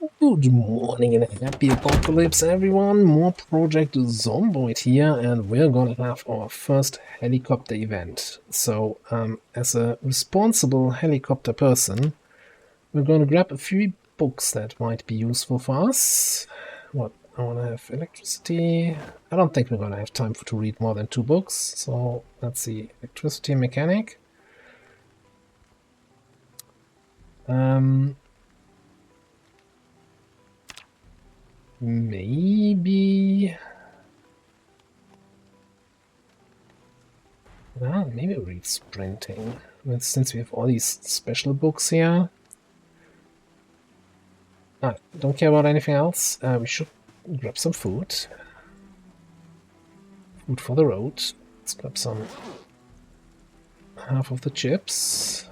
Good morning and happy apocalypse, everyone. More Project Zomboid here, and we're gonna have our first helicopter event. So, as a responsible helicopter person, we're gonna grab a few books that might be useful for us. What? I wanna have electricity. I don't think we're gonna have time to read more than 2 books, so let's see. Electricity mechanic. Maybe... Well, maybe read sprinting. Since we have all these special books here. Don't care about anything else. We should grab some food. Food for the road. Let's grab some... half of the chips.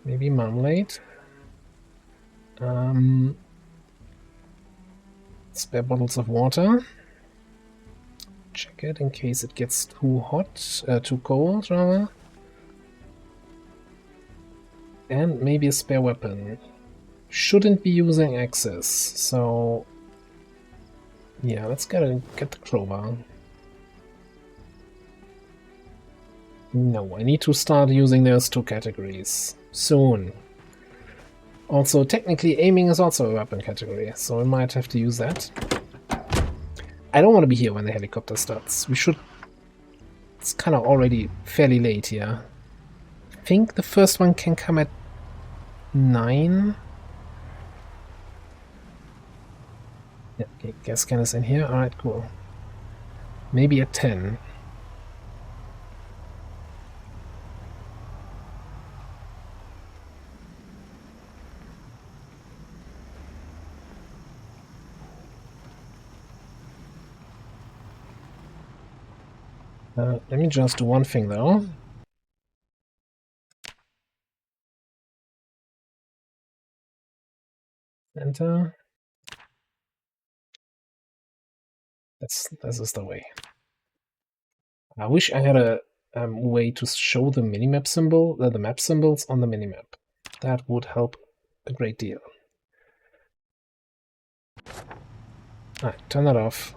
Maybe marmalade. Spare bottles of water. Check it in case it gets too hot, too cold rather. And maybe a spare weapon. Shouldn't be using axes, so yeah, let's get the crowbar. No, I need to start using those 2 categories soon. Also, technically, aiming is also a weapon category, so I might have to use that. I don't want to be here when the helicopter starts. We should... It's kind of already fairly late here. I think the first one can come at 9. Yeah, okay, gas scanner's in here. Alright, cool. Maybe at 10. Let me just do one thing though. Enter. This is the way. I wish I had a way to show the minimap symbol, the map symbols on the minimap. That would help a great deal. Alright, turn that off.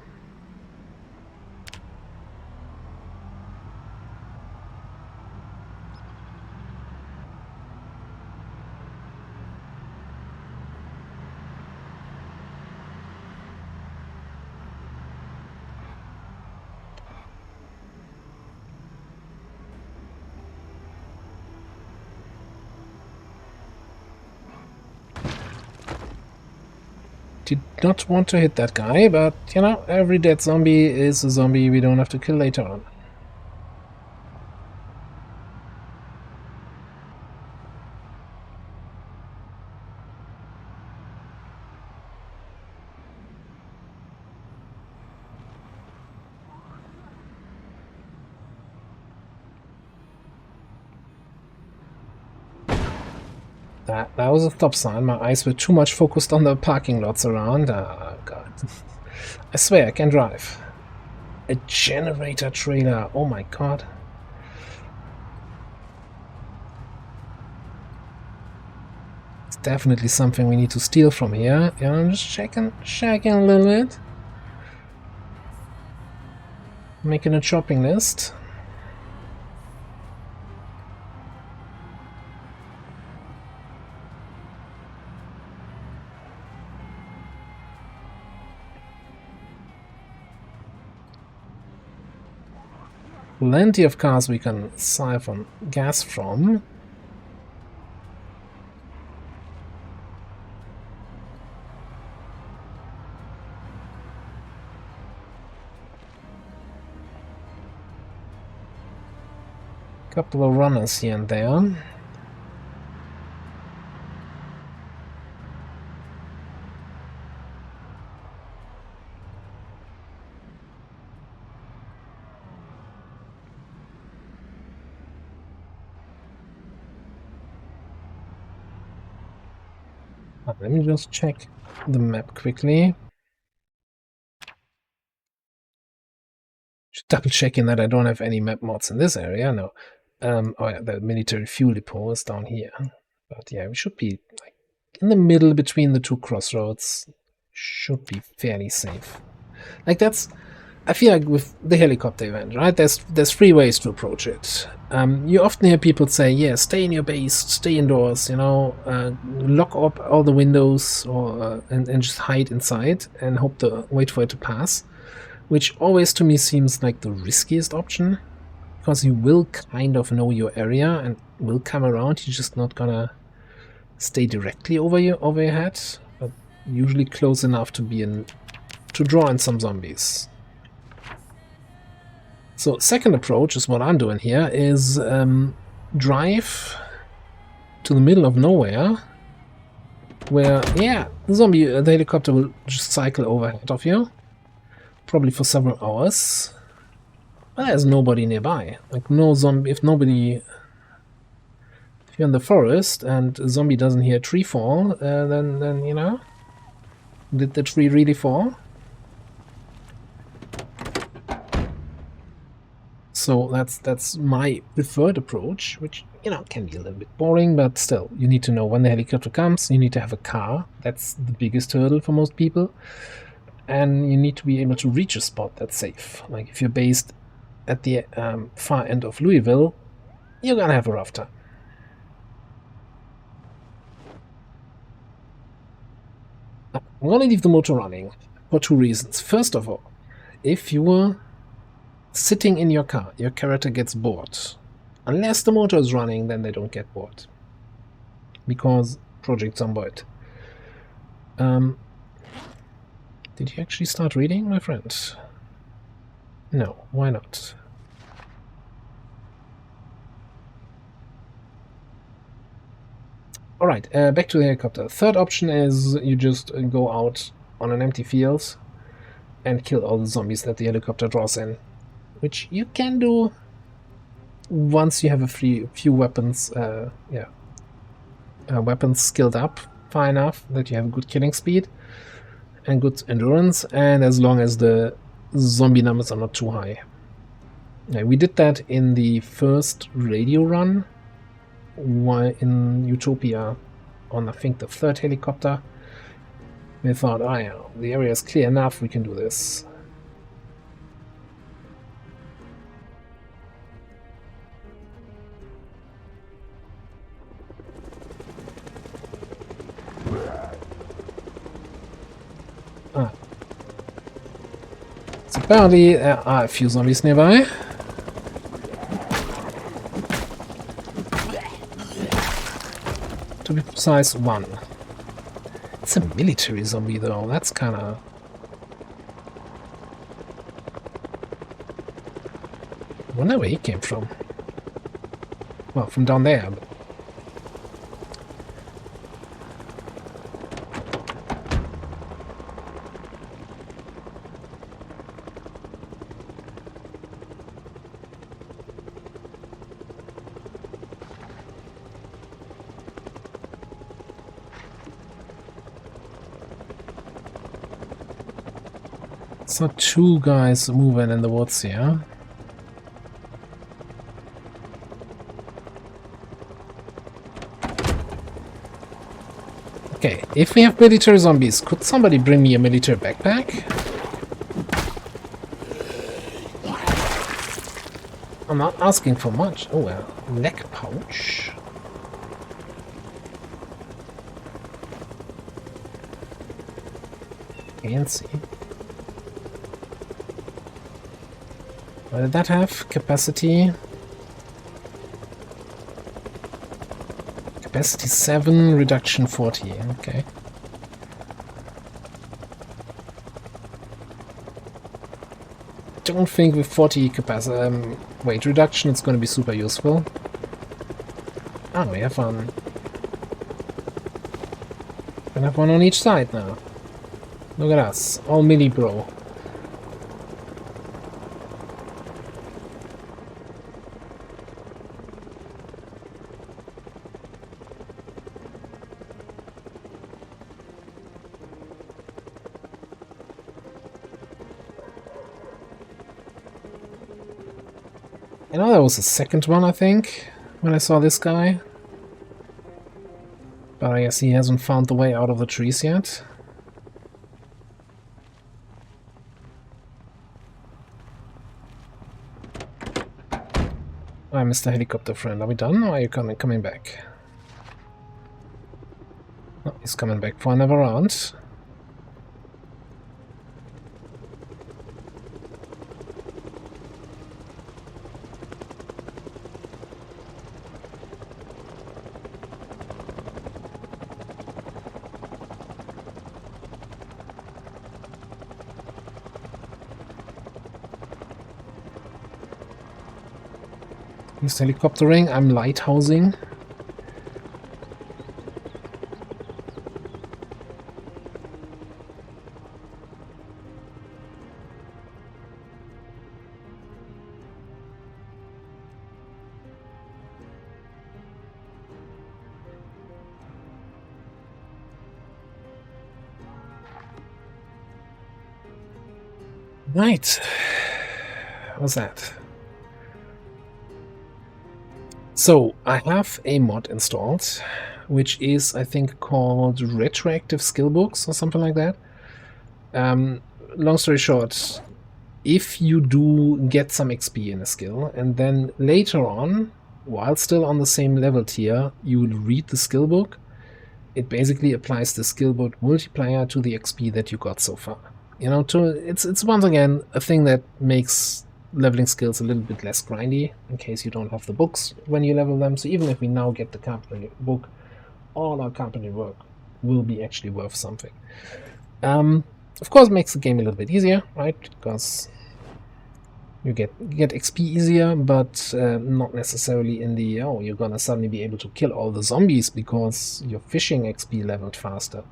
Did not want to hit that guy, but, you know, every dead zombie is a zombie we don't have to kill later on. That was a stop sign. My eyes were too much focused on the parking lots around. Oh, God. I swear, I can drive. A generator trailer. Oh, my God. It's definitely something we need to steal from here. You know, I'm just checking a little bit. Making a shopping list. Plenty of cars we can siphon gas from. Couple of runners here and there. Let me just check the map quickly. Just double checking that I don't have any map mods in this area. No. Oh yeah, the military fuel depot is down here. But yeah, we should be like in the middle between the two crossroads. Should be fairly safe. Like that's, I feel like with the helicopter event, right? There's 3 ways to approach it. You often hear people say, yeah, stay in your base, stay indoors, you know, lock up all the windows or and just hide inside and wait for it to pass, which always to me seems like the riskiest option, because you will kind of know your area and will come around. You're just not gonna stay directly over your head, but usually close enough to draw in some zombies. So second approach is what I'm doing here, is drive to the middle of nowhere, where, yeah, the helicopter will just cycle overhead of you, probably for several hours, but there's nobody nearby. Like no zombie, if you're in the forest and a zombie doesn't hear a tree fall, then you know, did the tree really fall? So that's my preferred approach, which, you know, can be a little bit boring, but still, you need to know when the helicopter comes, you need to have a car. That's the biggest hurdle for most people. And you need to be able to reach a spot that's safe. Like if you're based at the far end of Louisville, you're gonna have a rough time. I'm gonna leave the motor running for 2 reasons. First of all, if you were sitting in your car, your character gets bored. Unless the motor is running, then they don't get bored. Because Project Zomboid. Did you actually start reading, my friend? No, why not? Alright, back to the helicopter. Third option is you just go out on an empty field and kill all the zombies that the helicopter draws in. Which you can do once you have a few weapons, weapons skilled up far enough that you have good killing speed and good endurance, and as long as the zombie numbers are not too high. Yeah, we did that in the first radio run, while in Utopia, on I think the 3rd helicopter. We thought, oh yeah, the area is clear enough, we can do this. So apparently there are a few zombies nearby. To be precise, 1. It's a military zombie though, that's kinda... I wonder where he came from. Well, from down there. So 2 guys moving in the woods here. Okay, if we have military zombies, could somebody bring me a military backpack? I'm not asking for much. Oh well, leg pouch. Fancy. What did that have? Capacity? Capacity 7, reduction 40. Okay. Don't think with 40 capacity weight reduction it's going to be super useful. Ah, we have one. We have one on each side now. Look at us, all mini bro. You know, there was a second one, I think, when I saw this guy. But I guess he hasn't found the way out of the trees yet. Hi, Mr. Helicopter friend. Are we done, or are you coming back? Oh, he's coming back for another round. He's helicoptering, I'm lighthousing. Right. What's that? So, I have a mod installed, which is, I think, called Retroactive Skillbooks or something like that. Long story short, if you do get some XP in a skill, and then later on, while still on the same level tier, you would read the skill book, it basically applies the skill book multiplier to the XP that you got so far. You know, it's once again a thing that makes leveling skills a little bit less grindy, in case you don't have the books when you level them. So even if we now get the company book, all our company work will be actually worth something. Of course, it makes the game a little bit easier, right? Because you get XP easier, but not necessarily in the, oh, you're gonna suddenly be able to kill all the zombies because your fishing XP leveled faster.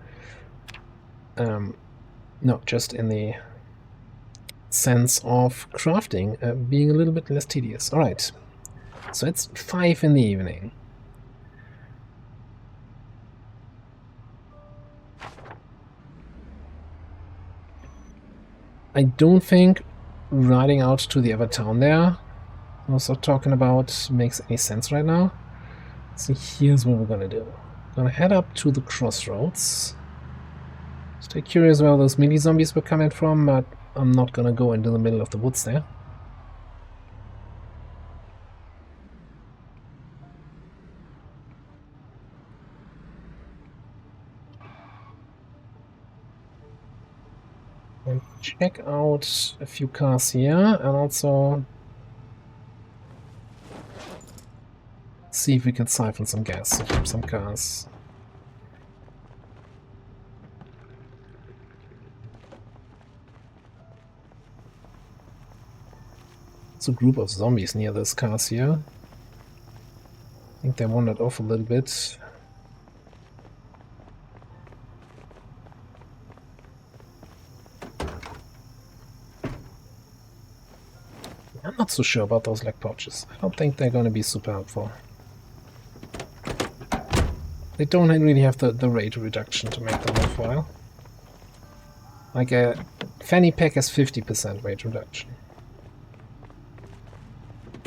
No, just in the sense of crafting being a little bit less tedious. Alright, so it's 5 in the evening. I don't think riding out to the other town there, also talking about, makes any sense right now. So here's what we're gonna do. We're gonna head up to the Crossroads. Stay curious where those mini zombies were coming from, but I'm not gonna go into the middle of the woods there. And check out a few cars here, and also see if we can siphon some gas from some cars. It's a group of zombies near those cars here. I think they wandered off a little bit. I'm not so sure about those leg pouches. I don't think they're going to be super helpful. They don't really have the rate reduction to make them worthwhile. Like a fanny pack has 50% weight reduction.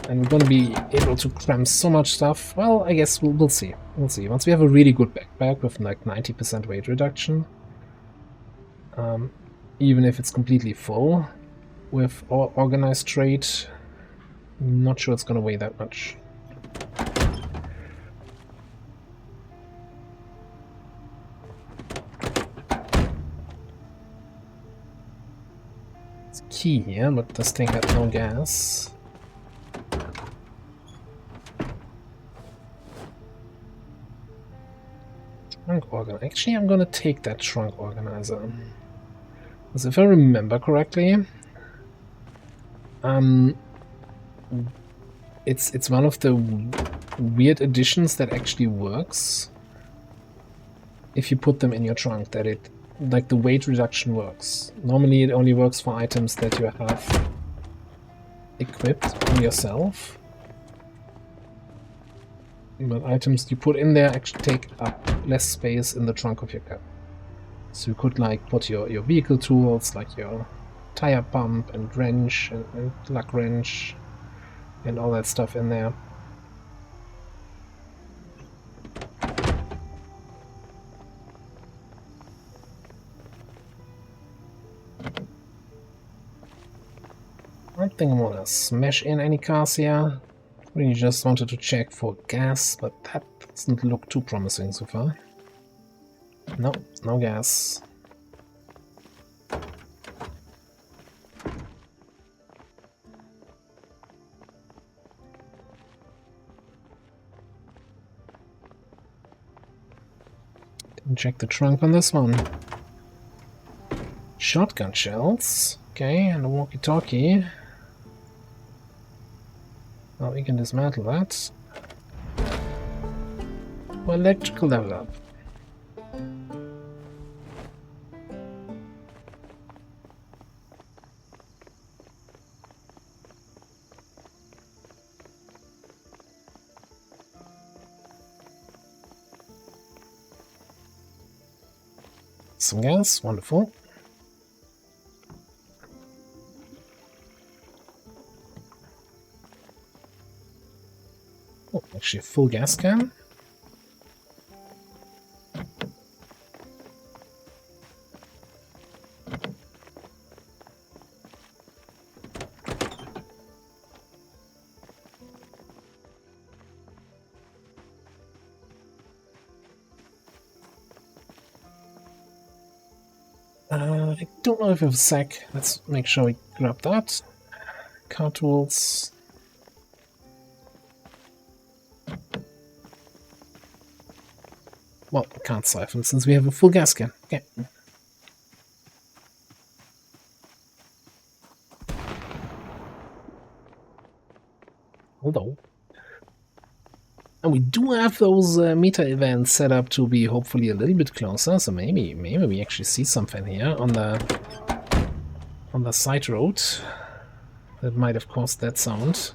And we're going to be able to cram so much stuff. Well, I guess we'll see. We'll see. Once we have a really good backpack with like 90% weight reduction, even if it's completely full with organized trade, I'm not sure it's going to weigh that much. It's key here, but this thing had no gas. Trunk organizer. Actually, I'm gonna take that trunk organizer. Because if I remember correctly, it's one of the weird additions that actually works if you put them in your trunk. That it, like, the weight reduction works. Normally, it only works for items that you have equipped on yourself. But items you put in there actually take up less space in the trunk of your car. So you could like put your vehicle tools, like your tire pump and wrench and lug wrench and all that stuff in there. don't think I want to smash in any cars here. Really just wanted to check for gas, but that doesn't look too promising so far. No, no gas. Didn't check the trunk on this one. Shotgun shells. Okay, and a walkie-talkie. Well, we can dismantle that. Well, electrical level up. Some gas, wonderful. Oh, actually a full gas can. I don't know if we have a sack. Let's make sure we grab that. Car tools. Well, we can't siphon since we have a full gas can. Okay. Hello. And we do have those meter events set up to be hopefully a little bit closer, so maybe we actually see something here on the side road that might have caused that sound.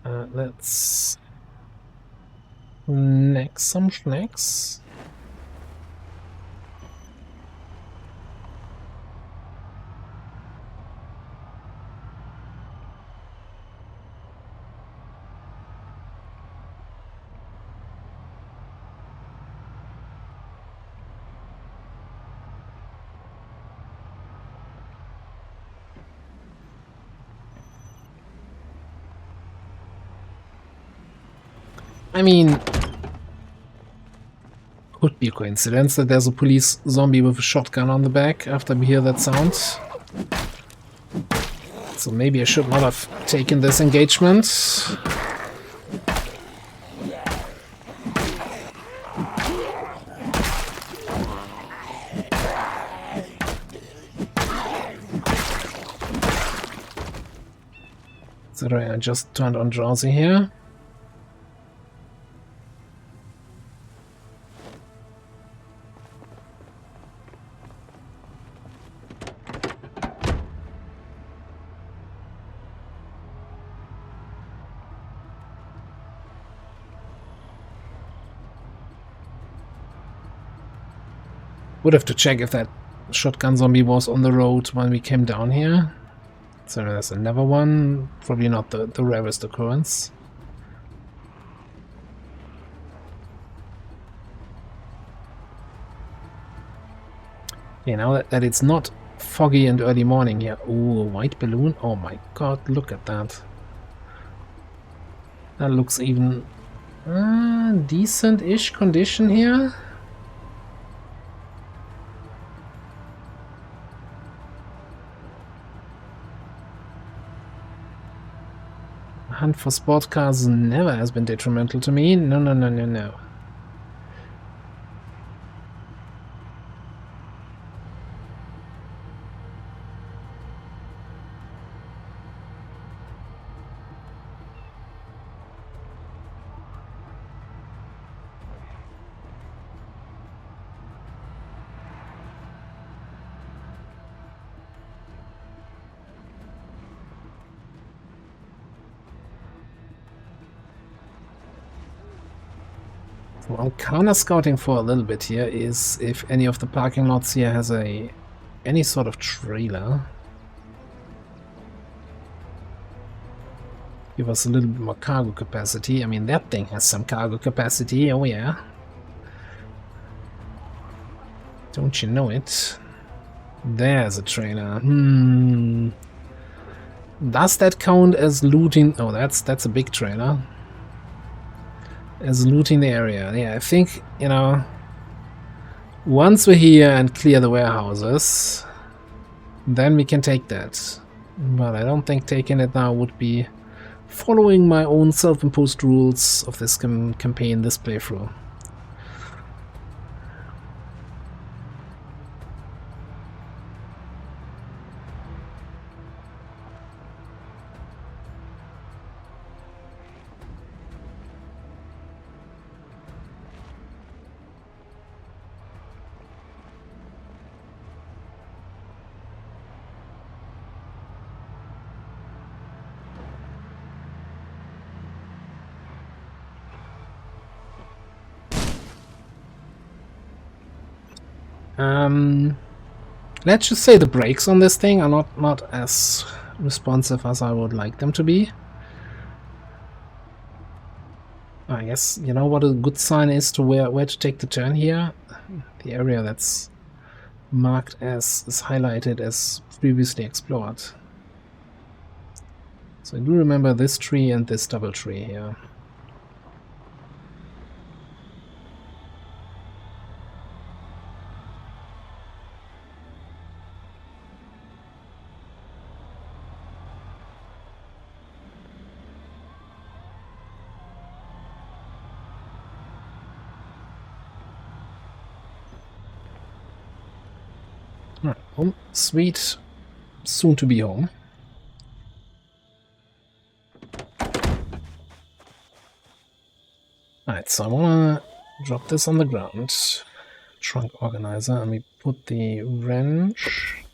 Let's next some snacks. I mean, could be a coincidence that there's a police zombie with a shotgun on the back after we hear that sound. So maybe I should not have taken this engagement. Sorry, I just turned on drowsy here. Would have to check if that shotgun zombie was on the road when we came down here. So there's another one. Probably not the rarest occurrence. Yeah, now that it's not foggy and early morning here. Ooh, a white balloon. Oh my god, look at that. That looks even decent-ish condition here. Hunt for sport cars never has been detrimental to me. No, no, no, no, no. What I'm kinda scouting for a little bit here is if any of the parking lots here has any sort of trailer. Give us a little bit more cargo capacity. I mean, that thing has some cargo capacity, oh yeah. Don't you know it? There's a trailer. Does that count as looting? Oh, that's a big trailer. As looting the area. Yeah, I think, you know, once we're here and clear the warehouses, then we can take that. But I don't think taking it now would be following my own self-imposed rules of this campaign, this playthrough. Let's just say the brakes on this thing are not as responsive as I would like them to be. I guess, you know what a good sign is to where to take the turn here? The area that's marked as is highlighted as previously explored. So I do remember this tree and this double tree here. Right, home sweet, soon to be home. Alright, so I wanna drop this on the ground. Trunk organizer, and we put the wrench,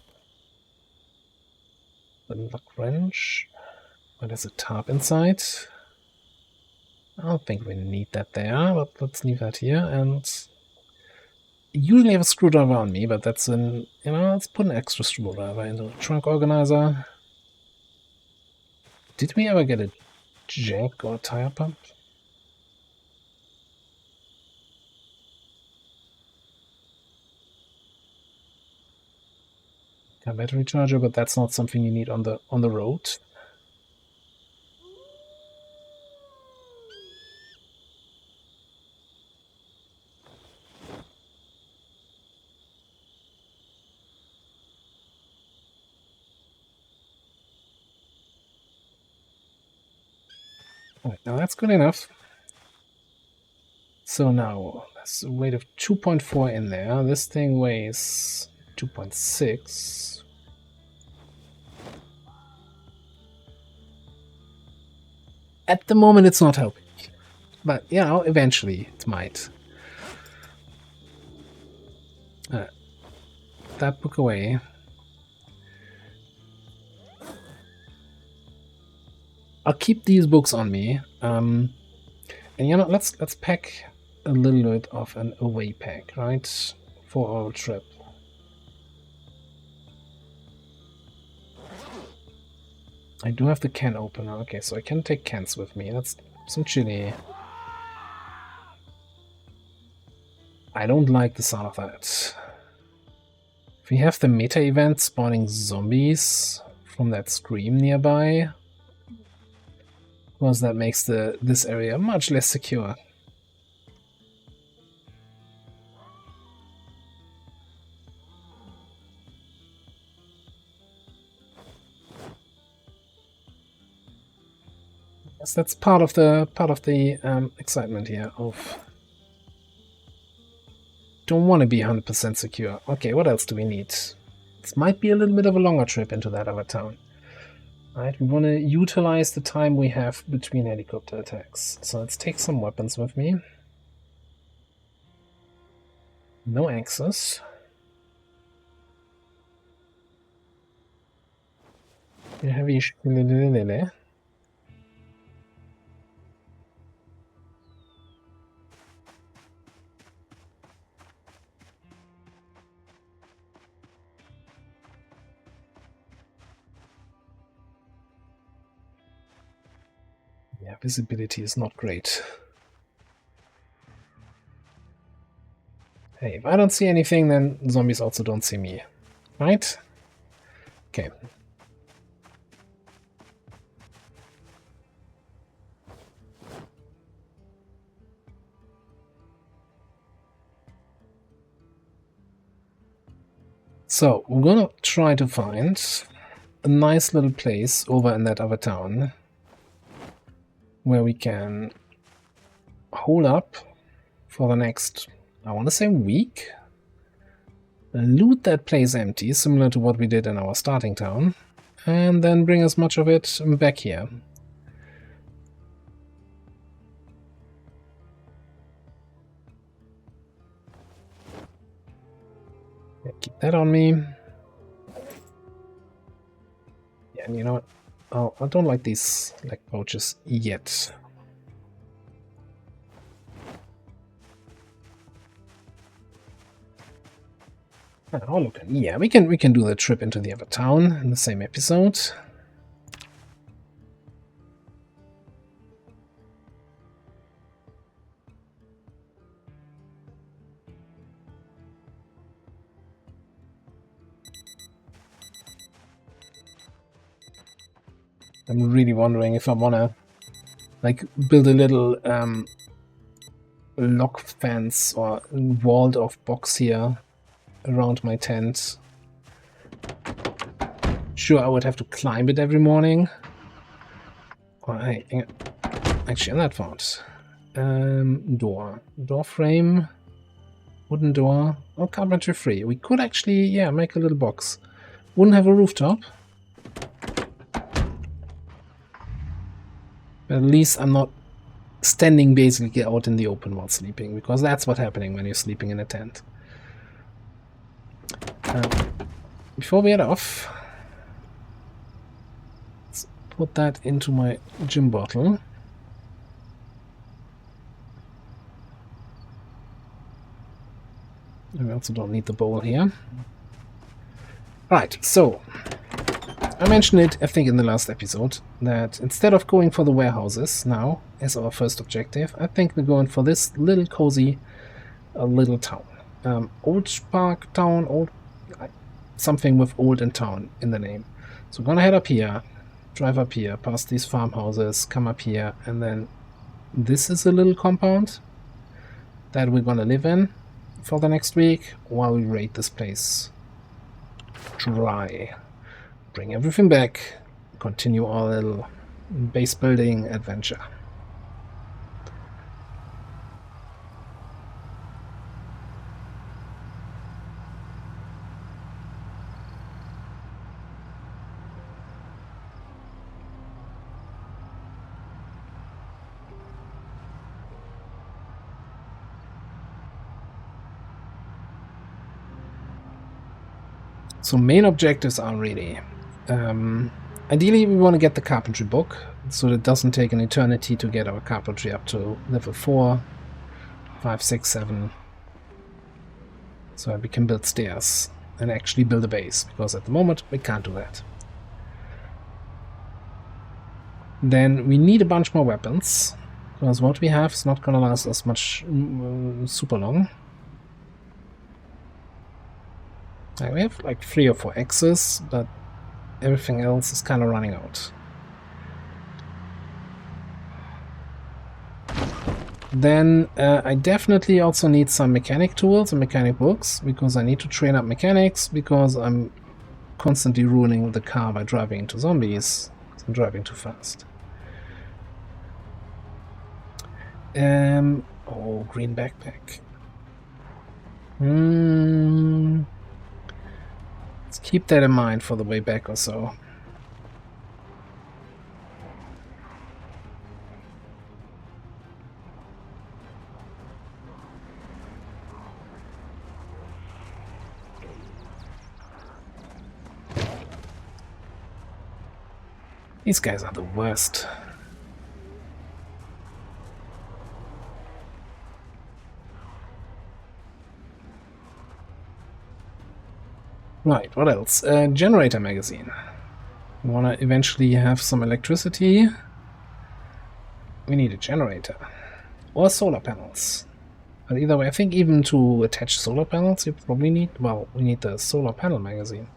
the lock wrench. Where there's a tarp inside. I don't think we need that there, but let's leave that here. And I usually have a screwdriver on me, but that's an, you know, let's put an extra screwdriver into the trunk organizer. Did we ever get a jack or a tire pump? A battery charger, but that's not something you need on the road. Alright, now that's good enough. So now there's a weight of 2.4 in there. This thing weighs 2.6. At the moment it's not helping, but you know, eventually it might. That book away. I'll keep these books on me. And you know, let's pack a little bit of an away pack, right? For our trip. I do have the can opener. Okay, so I can take cans with me. That's some chili. I don't like the sound of that. If we have the meta event spawning zombies from that scream nearby, of course that makes this area much less secure. Yes, that's part of the excitement here of don't want to be 100% secure. Okay, what else do we need? This might be a little bit of a longer trip into that other town. Alright, we want to utilize the time we have between helicopter attacks. So let's take some weapons with me. No axes. Heavy yeah, visibility is not great. Hey, if I don't see anything, then zombies also don't see me. Right? Okay. So we're gonna try to find a nice little place over in that other town where we can hold up for the next, I want to say, week. Loot that place empty, similar to what we did in our starting town, and then bring as much of it back here. Yeah, keep that on me. Yeah, and you know what? Oh, I don't like these leg pouches yet. Oh, look, yeah, we can do the trip into the other town in the same episode. I'm really wondering if I wanna like build a little lock fence or walled off box here around my tent. Sure, I would have to climb it every morning. Oh, hey, actually, I'm not found. Door frame, wooden door, or carpentry free. We could actually, yeah, make a little box. Wouldn't have a rooftop. But at least I'm not standing basically out in the open while sleeping, because that's what's happening when you're sleeping in a tent. Before we head off, let's put that into my gym bottle. And we also don't need the bowl here. Right, so I mentioned it, I think, in the last episode, that instead of going for the warehouses now as our first objective, I think we're going for this little cozy little town. Old Park Town, something with old and town in the name. So we're gonna head up here, drive up here, past these farmhouses, come up here, and then this is a little compound that we're gonna live in for the next week while we raid this place dry. Bring everything back, continue our little base building adventure. So main objectives are really, ideally we want to get the carpentry book, so it doesn't take an eternity to get our carpentry up to level 4, 5, 6, 7, so that we can build stairs and actually build a base, because at the moment we can't do that. Then we need a bunch more weapons, because what we have is not going to last us much super long. We have like 3 or 4 axes, but everything else is kind of running out. Then I definitely also need some mechanic tools and mechanic books, because I need to train up mechanics, because I'm constantly ruining the car by driving into zombies. I'm driving too fast. Oh, green backpack. Let's keep that in mind for the way back or so. These guys are the worst. Right, what else? Generator magazine. We want to eventually have some electricity. We need a generator. Or solar panels. But either way, I think even to attach solar panels you probably need... Well, we need the solar panel magazine.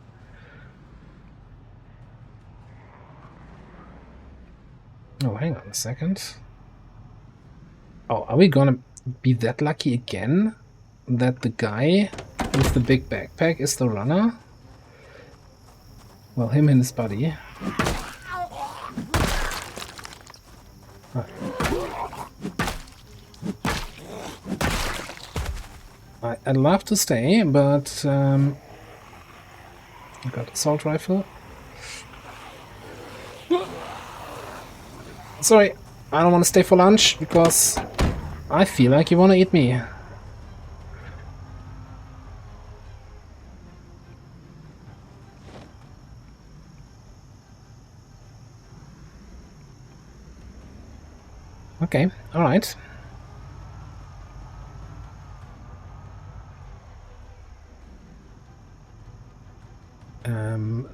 Oh, hang on a second. Oh, are we gonna be that lucky again? That the guy with the big backpack is the runner. Well, him and his buddy. I'd love to stay, but I got assault rifle. Sorry, I don't want to stay for lunch because I feel like you want to eat me. Okay, alright.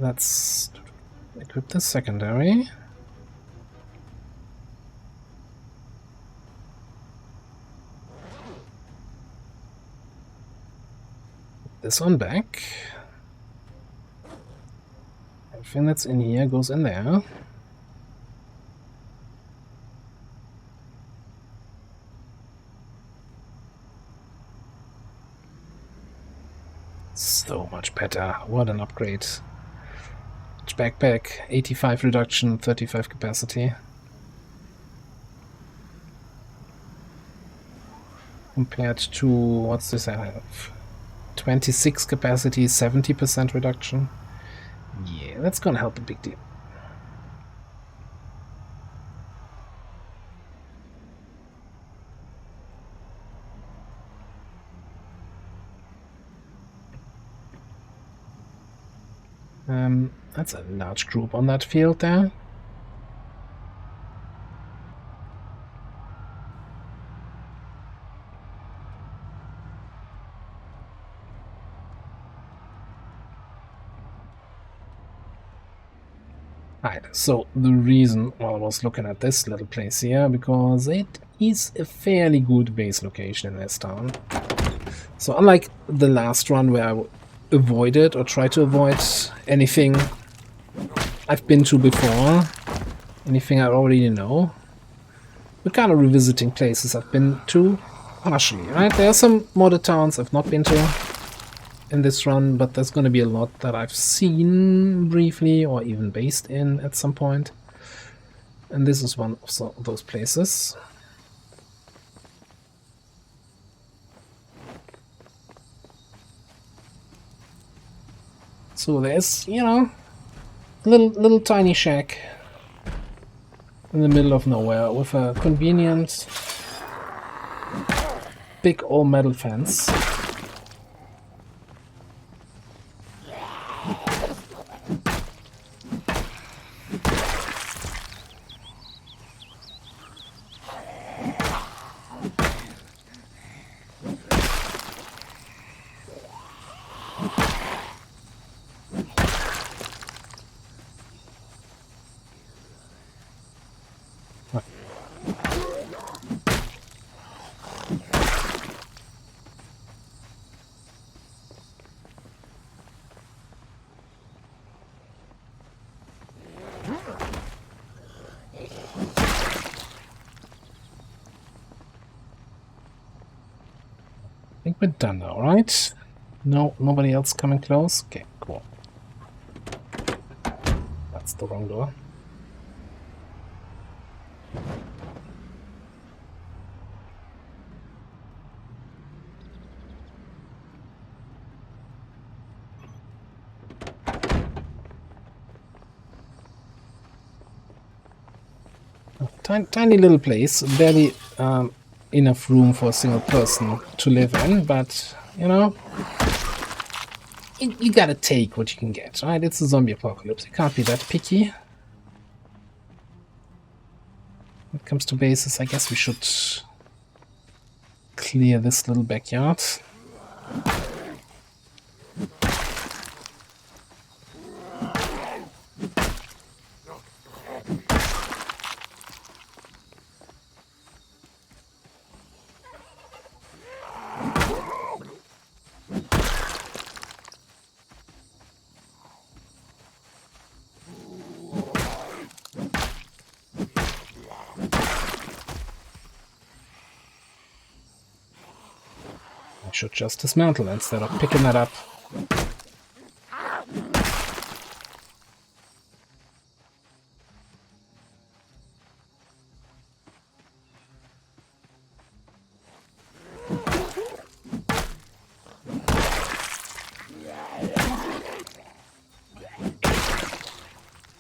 Let's equip the secondary. This one back. Everything that's in here goes in there. So much better. What an upgrade. Backpack, 85 reduction, 35 capacity. Compared to, what's this I have? 26 capacity, 70% reduction. Yeah, that's gonna help a big deal. That's a large group on that field there. Right, so the reason why I was looking at this little place here, because it is a fairly good base location in this town. So unlike the last run where I avoided or tried to avoid anything I've been to before, anything I already know, we're kind of revisiting places I've been to partially, right? There are some modded towns I've not been to in this run, but there's going to be a lot that I've seen briefly or even based in at some point. And this is one of those places. So there's, you know, a little tiny shack in the middle of nowhere with a convenient big old metal fence. I think we're done now, right? No, nobody else coming close? Okay, cool. That's the wrong door. Tiny little place, barely enough room for a single person to live in, but, you know, you gotta take what you can get, right? It's a zombie apocalypse, you can't be that picky. When it comes to bases, I guess we should clear this little backyard. should just dismantle instead of picking that up.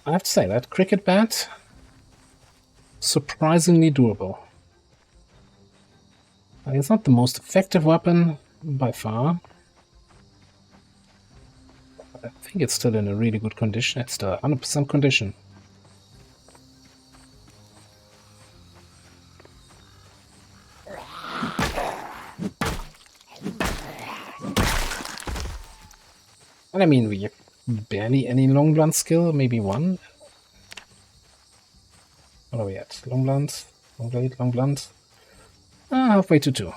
I have to say, that cricket bat, surprisingly durable. Like, it's not the most effective weapon by far. I think it's still in a really good condition. It's still 100% condition. And I mean, we have barely any long blunt skill, maybe one. What are we at? Long blunt, long blade, long blunt. Halfway to 2.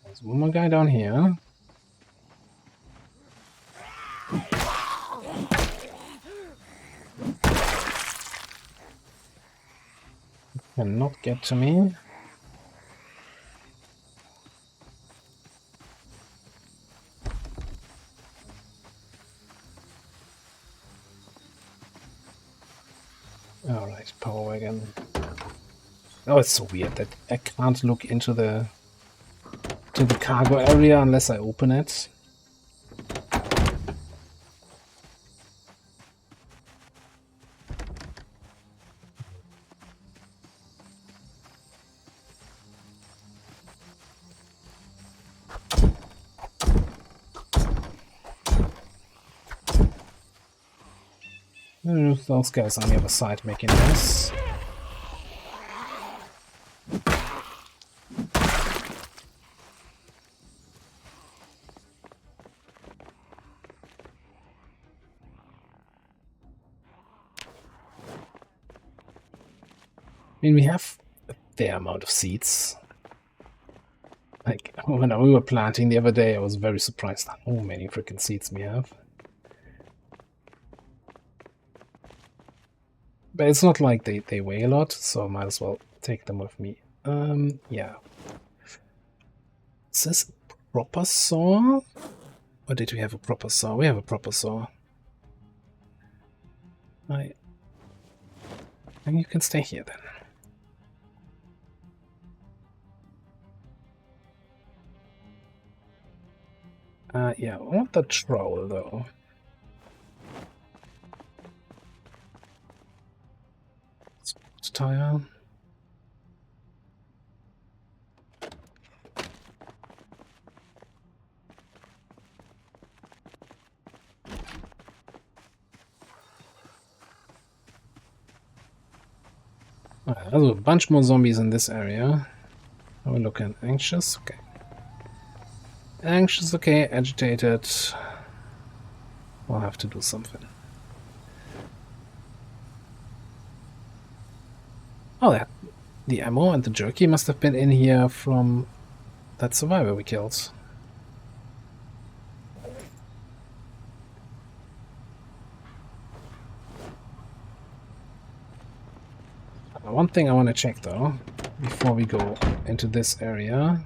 There's one more guy down here. Cannot get to me. Alright, power wagon. Oh, it's so weird that I can't look into the cargo area unless I open it. Those guys on the other side making this. I mean, we have a fair amount of seeds. Like, when we were planting the other day, I was very surprised how many freaking seeds we have. But it's not like they weigh a lot, so I might as well take them with me. Yeah. Is this a proper saw? Or did we have a proper saw? We have a proper saw. And you can stay here then. Yeah, I want the trowel though. Tire. There's a bunch more zombies in this area. Are we looking anxious? Okay. Anxious, okay. Agitated. We'll have to do something. Oh, the ammo and the jerky must have been in here from that survivor we killed. One thing I want to check though, before we go into this area.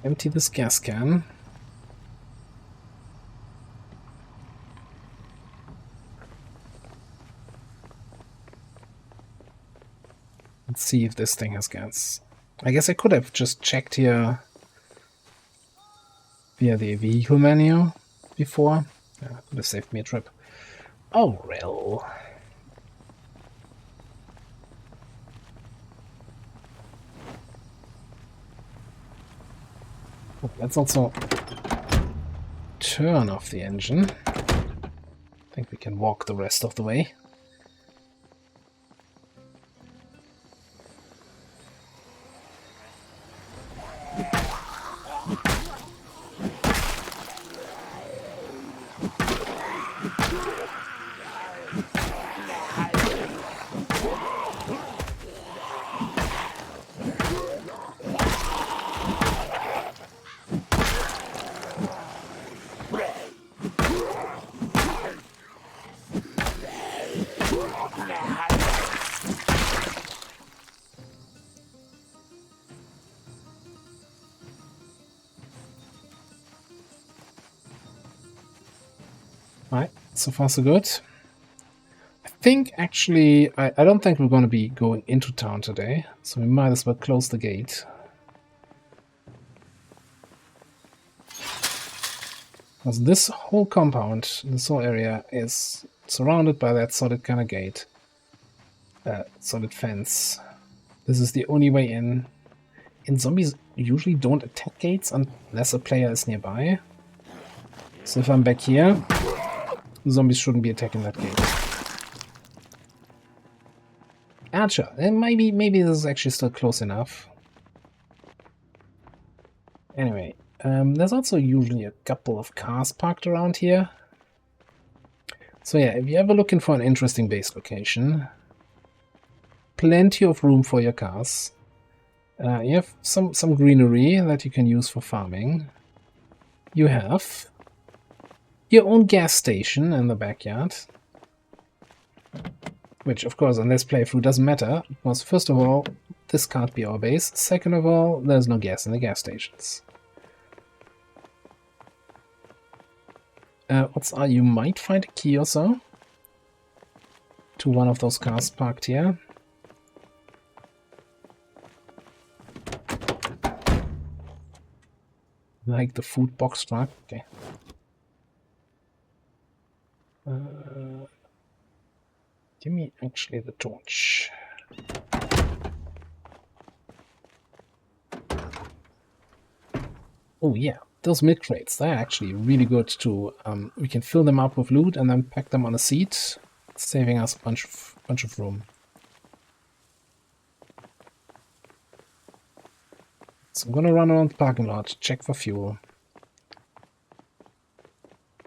Empty this gas can. Let's see if this thing has gas. I guess I could have just checked here via the vehicle menu before. Yeah, could have saved me a trip. Oh, well. Oh, let's also turn off the engine. I think we can walk the rest of the way. Alright, so far so good. I think actually, I don't think we're going to be going into town today, so we might as well close the gate. Because this whole compound, this whole area is surrounded by that solid kind of gate. Solid fence. This is the only way in. And zombies usually don't attack gates unless a player is nearby. So if I'm back here, zombies shouldn't be attacking that gate. Archer, and maybe this is actually still close enough. Anyway, there's also usually a couple of cars parked around here. So yeah, if you're ever looking for an interesting base location, plenty of room for your cars. You have some greenery that you can use for farming. You have your own gas station in the backyard. Which, of course, on this playthrough doesn't matter, because first of all, this can't be our base. Second of all, there's no gas in the gas stations. You might find a key or so to one of those cars parked here. Like the food box truck. Okay. Give me actually the torch. Oh yeah, those milk crates, they're actually really good too. We can fill them up with loot and then pack them on a seat, saving us a bunch of room. So I'm gonna run around the parking lot, check for fuel.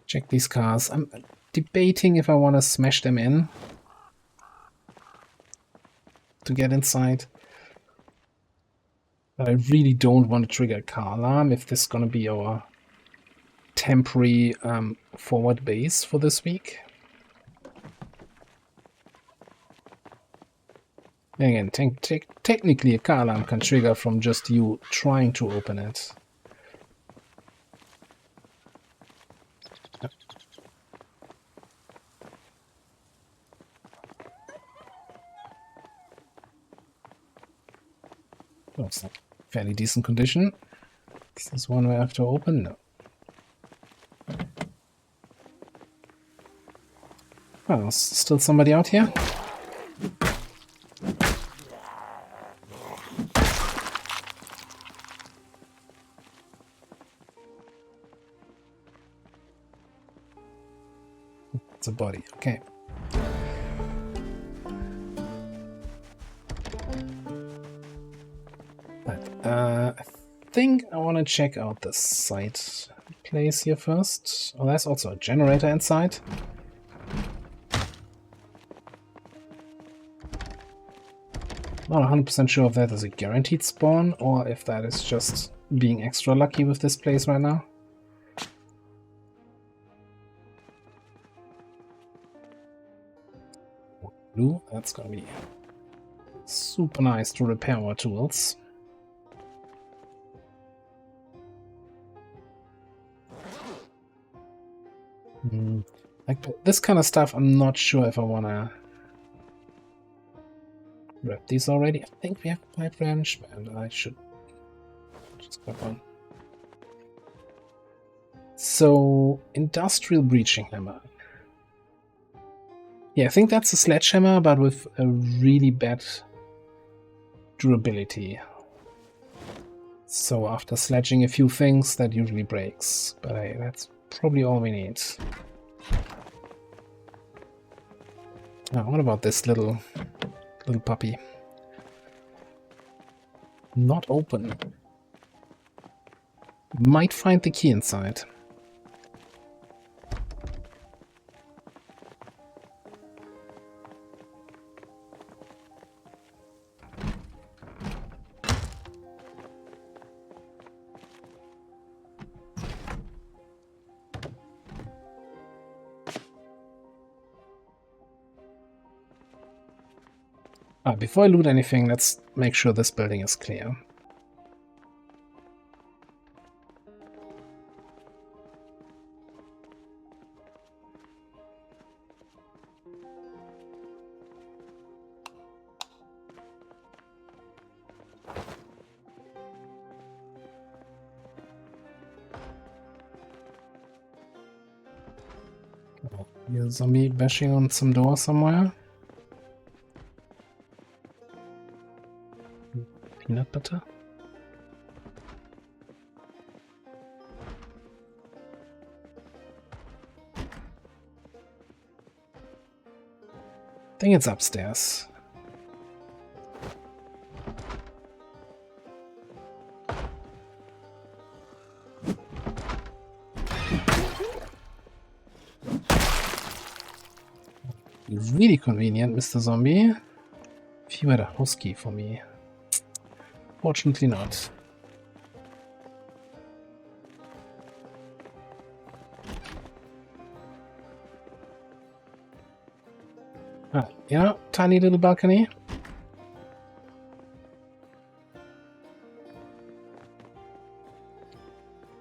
Check these cars. I'm debating if I want to smash them in to get inside. But I really don't want to trigger a car alarm if this is going to be our temporary forward base for this week. And again, technically a car alarm can trigger from just you trying to open it. Looks like fairly decent condition. Is this one we have to open? No. Oh, there's still somebody out here? It's a body, okay. I think I want to check out the side place here first. Oh, there's also a generator inside. Not 100% sure if that is a guaranteed spawn or if that is just being extra lucky with this place right now. Blue, that's gonna be super nice to repair our tools. Like this kind of stuff, I'm not sure if I wanna grab these already. I think we have a pipe wrench, and I should just grab one. So, industrial breaching hammer. Yeah, I think that's a sledgehammer, but with a really bad durability. So after sledging a few things, that usually breaks. But hey, that's probably all we need. Now, what about this little puppy? Not open. Might find the key inside. Before I loot anything, let's make sure this building is clear. Here, zombie bashing on some door somewhere. Peanut butter. I think it's upstairs. Really convenient, Mr. Zombie. If you had a house key for me. Fortunately not. Ah, yeah, tiny little balcony.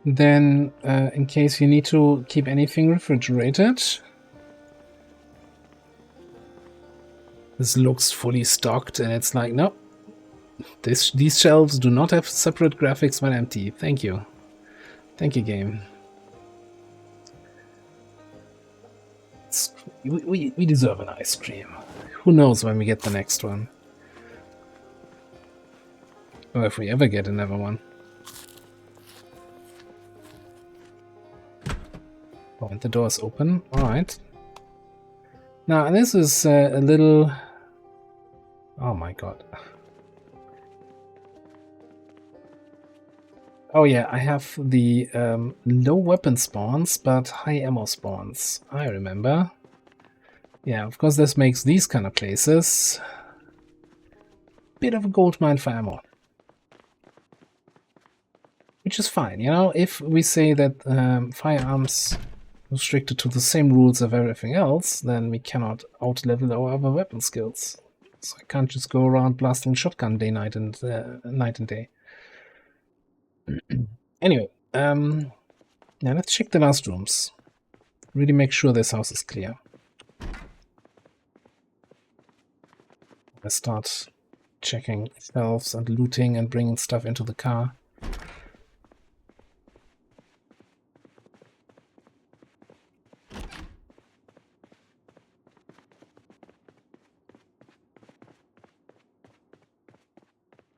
Then, in case you need to keep anything refrigerated, this looks fully stocked, and it's like, no, these shelves do not have separate graphics when empty. Thank you. Thank you, game. We deserve an ice cream. Who knows when we get the next one? Or if we ever get another one. Oh, and the door is open. Alright. Now, this is a little... Oh my god. Oh yeah, I have the low weapon spawns, but high ammo spawns. I remember. Yeah, of course this makes these kind of places a bit of a goldmine for ammo. Which is fine, you know, if we say that firearms restricted to the same rules of everything else, then we cannot out-level our other weapon skills. So I can't just go around blasting shotgun day, night and day. Anyway, now let's check the last rooms. Really make sure this house is clear. I start checking shelves and looting and bringing stuff into the car.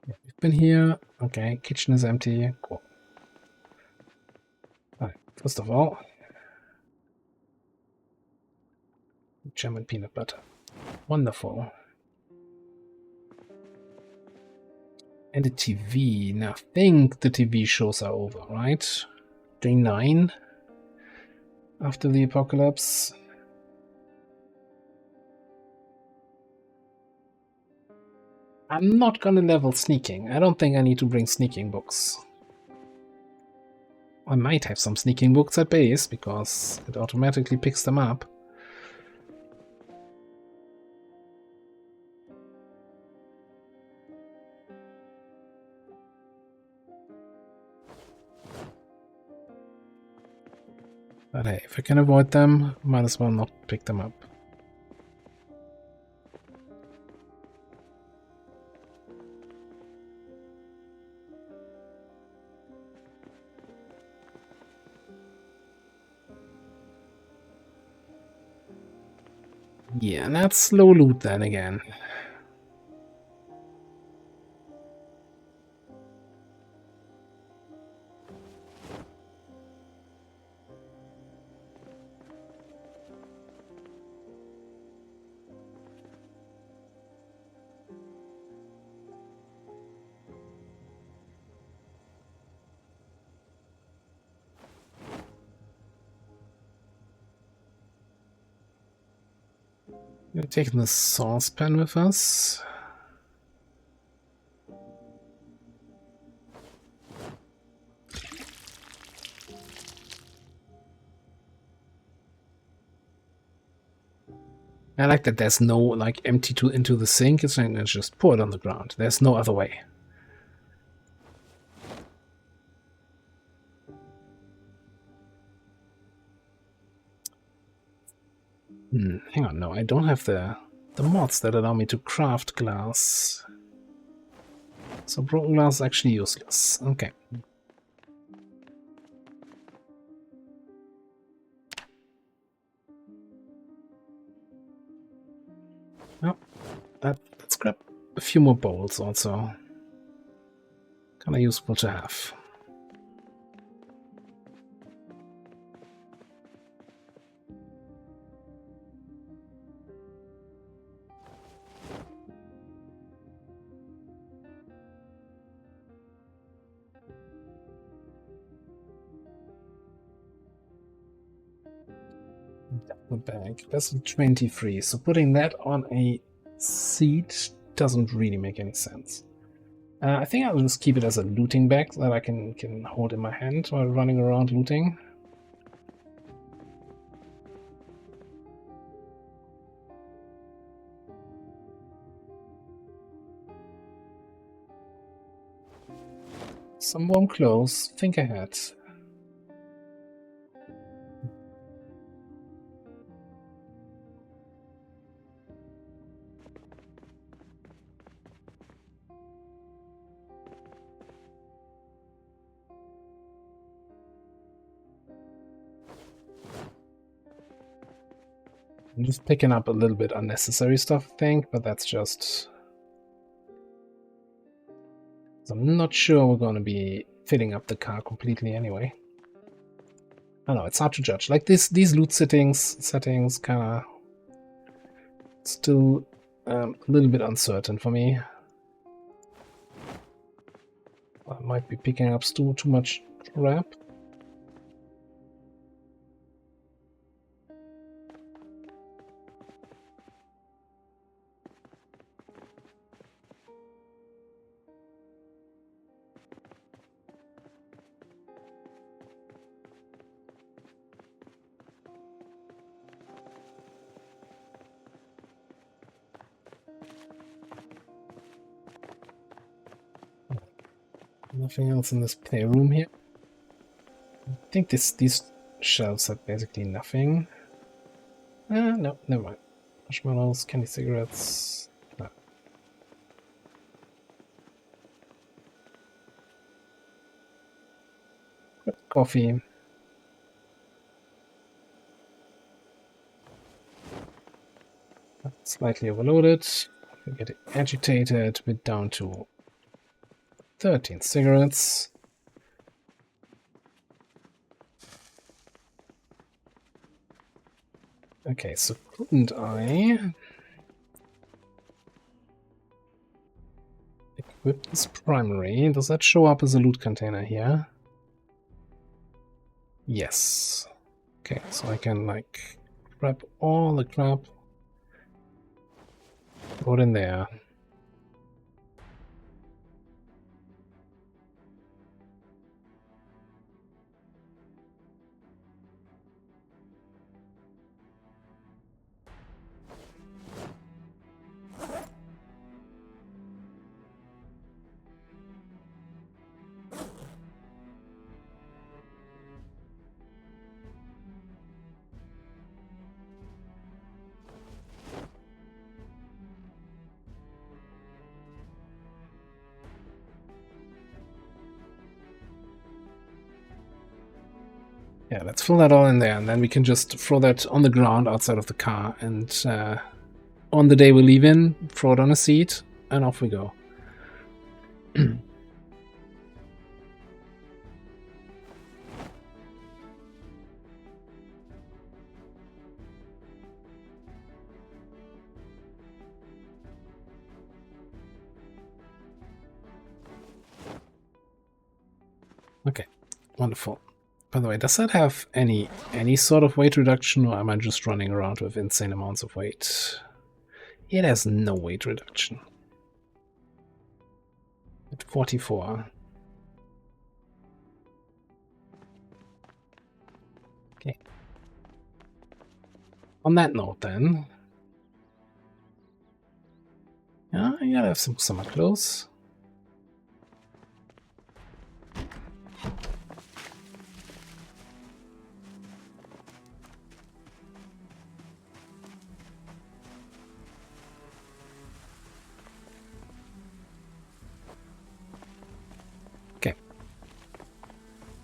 We've been here. Okay, kitchen is empty. Cool. Alright, first of all, jam and peanut butter. Wonderful. And the TV. Now, I think the TV shows are over, right? Day 9 after the apocalypse. I'm not gonna level sneaking. I don't think I need to bring sneaking books. I might have some sneaking books at base, because it automatically picks them up. But hey, if I can avoid them, might as well not pick them up. Yeah, and that's slow loot then again. We're taking the saucepan with us. I like that there's no like empty into the sink. It's just pour it on the ground. There's no other way. Hang on, no, I don't have the mods that allow me to craft glass. So broken glass is actually useless. Okay. Let's grab a few more bowls also. Kind of useful to have. The bag. That's 23. So putting that on a seat doesn't really make any sense. I think I'll just keep it as a looting bag that I can hold in my hand while running around looting. Some warm clothes. Think ahead. I'm just picking up a little bit unnecessary stuff, I think, but that's just... I'm not sure we're going to be filling up the car completely anyway. I don't know, it's hard to judge. Like these loot settings kind of still a little bit uncertain for me. I might be picking up too much crap. Nothing else in this playroom here. I think these shelves have basically nothing. No, never mind. Marshmallows, candy cigarettes. No. Coffee. Slightly overloaded. We get agitated. We're down to 13 cigarettes. Okay, so couldn't I equip this primary? Does that show up as a loot container here? Yes. Okay, so I can like grab all the crap, throw it in there. Yeah, let's fill that all in there, and then we can just throw that on the ground outside of the car, and on the day we leave in, throw it on a seat, and off we go. Okay, wonderful. By the way, does that have any sort of weight reduction, or am I just running around with insane amounts of weight? It has no weight reduction. At 44. Okay. On that note, then, yeah, I gotta have some summer clothes.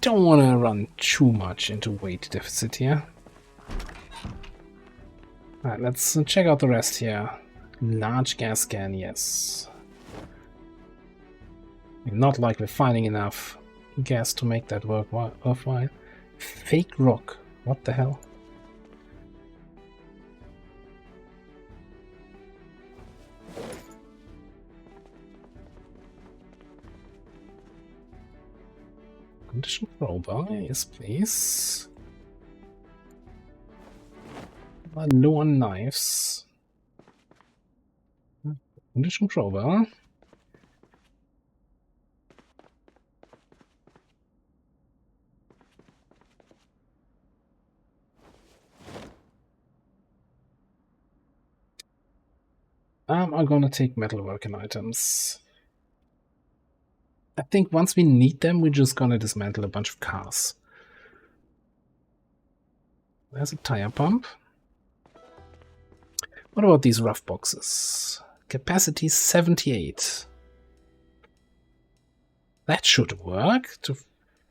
Don't want to run too much into weight deficit here. Alright, let's check out the rest here. Large gas can, yes. Not like we're finding enough gas to make that worthwhile. Fake rock. What the hell? Condition crowbar, yes please. Low on knives. Condition crowbar. I'm gonna take metalworking items. I think once we need them, we're just gonna dismantle a bunch of cars. There's a tire pump. What about these rough boxes? Capacity 78. That should work.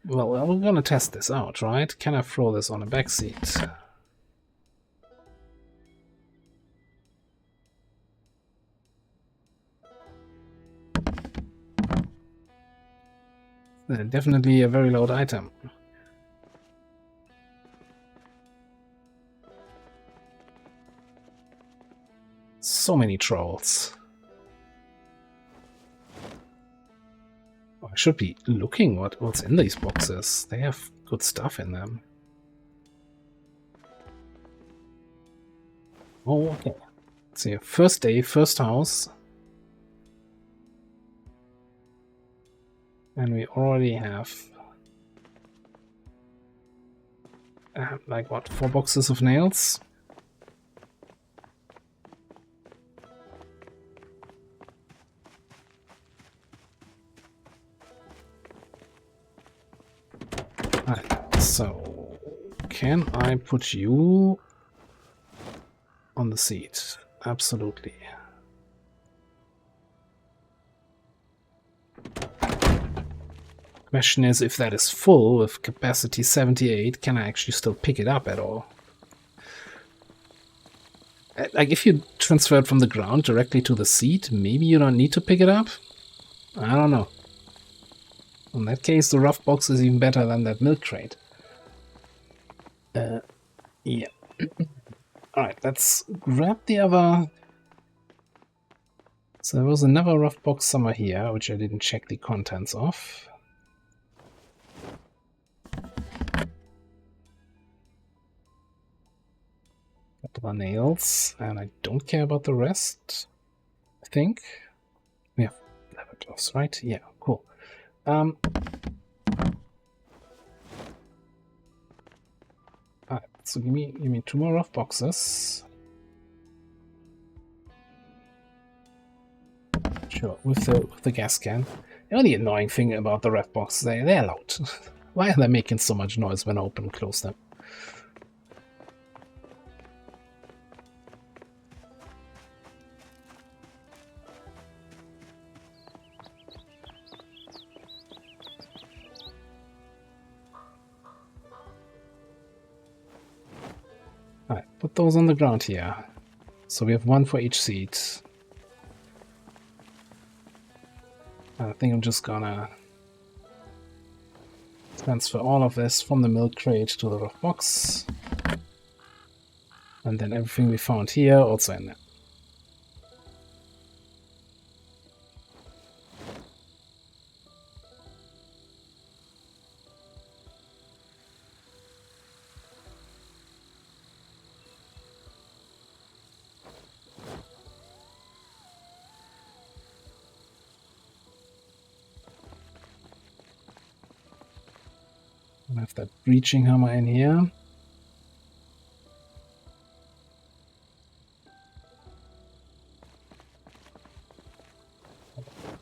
Well, we're gonna test this out, right? Can I throw this on a backseat? Definitely a very loud item. So many trolls. Oh, I should be looking what's in these boxes. They have good stuff in them. Oh, okay. Let's see. First day, first house. And we already have like what, 4 boxes of nails? So can I put you on the seat? Absolutely. Question is, if that is full with capacity 78, can I actually still pick it up at all? Like, if you transfer it from the ground directly to the seat, maybe you don't need to pick it up? I don't know. In that case, the rough box is even better than that milk crate. Yeah. Alright, let's grab the other... So there was another rough box somewhere here, which I didn't check the contents of. Couple of nails, and I don't care about the rest, I think. We have leather gloves, right? Yeah, cool. Alright, so give me 2 more rough boxes. Sure, with the gas can. The only annoying thing about the rough boxes, they're loud. Why are they making so much noise when I open and close them? Alright, put those on the ground here. So we have 1 for each seat. I think I'm just gonna transfer all of this from the milk crate to the rough box. And then everything we found here also in there. I have that breaching hammer in here.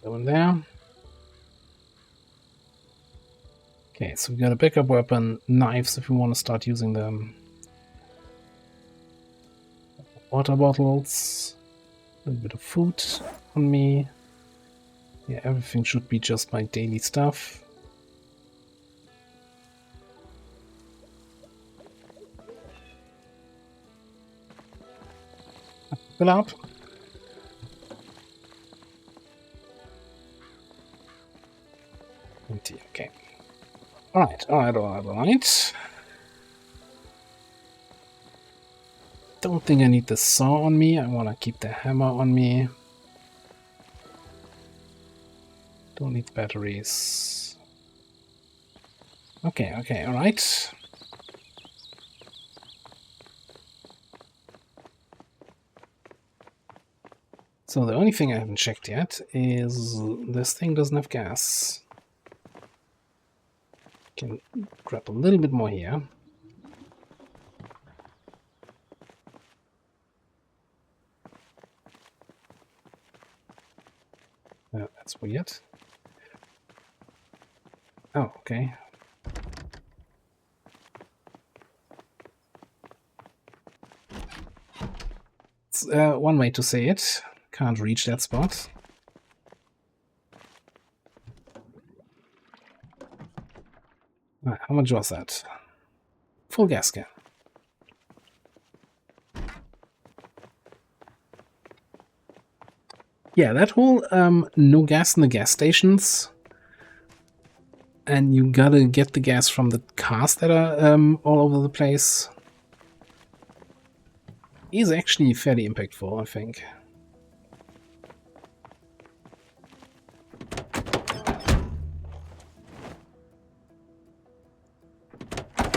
Go in there. Okay, so we got a backup weapon, knives if we want to start using them. Water bottles, a little bit of food on me. Yeah, everything should be just my daily stuff. Fill up. Empty, okay. Alright. Don't think I need the saw on me. I want to keep the hammer on me. Don't need batteries. Okay, alright. So the only thing I haven't checked yet is this thing doesn't have gas. Can grab a little bit more here. That's weird. Oh, okay. It's one way to say it. Can't reach that spot. How much was that? Full gas can. Yeah, that whole no gas in the gas stations, and you gotta get the gas from the cars that are all over the place, is actually fairly impactful, I think.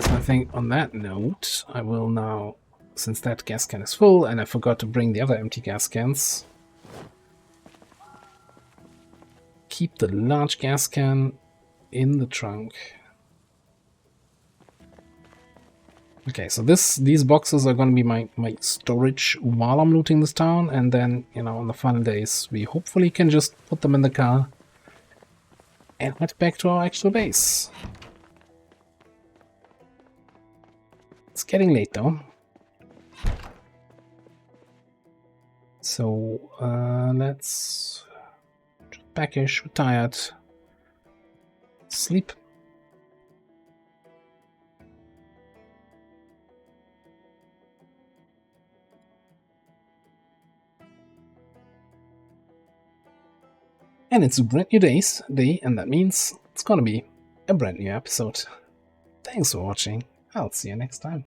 So I think on that note, I will now, since that gas can is full, and I forgot to bring the other empty gas cans, keep the large gas can in the trunk. Okay, so these boxes are going to be my storage while I'm looting this town, and then, you know, on the final days, we hopefully can just put them in the car and head back to our actual base. It's getting late, though. So, let's... Packish, we're tired. Sleep. And it's a brand new day, and that means it's gonna be a brand new episode. Thanks for watching. I'll see you next time.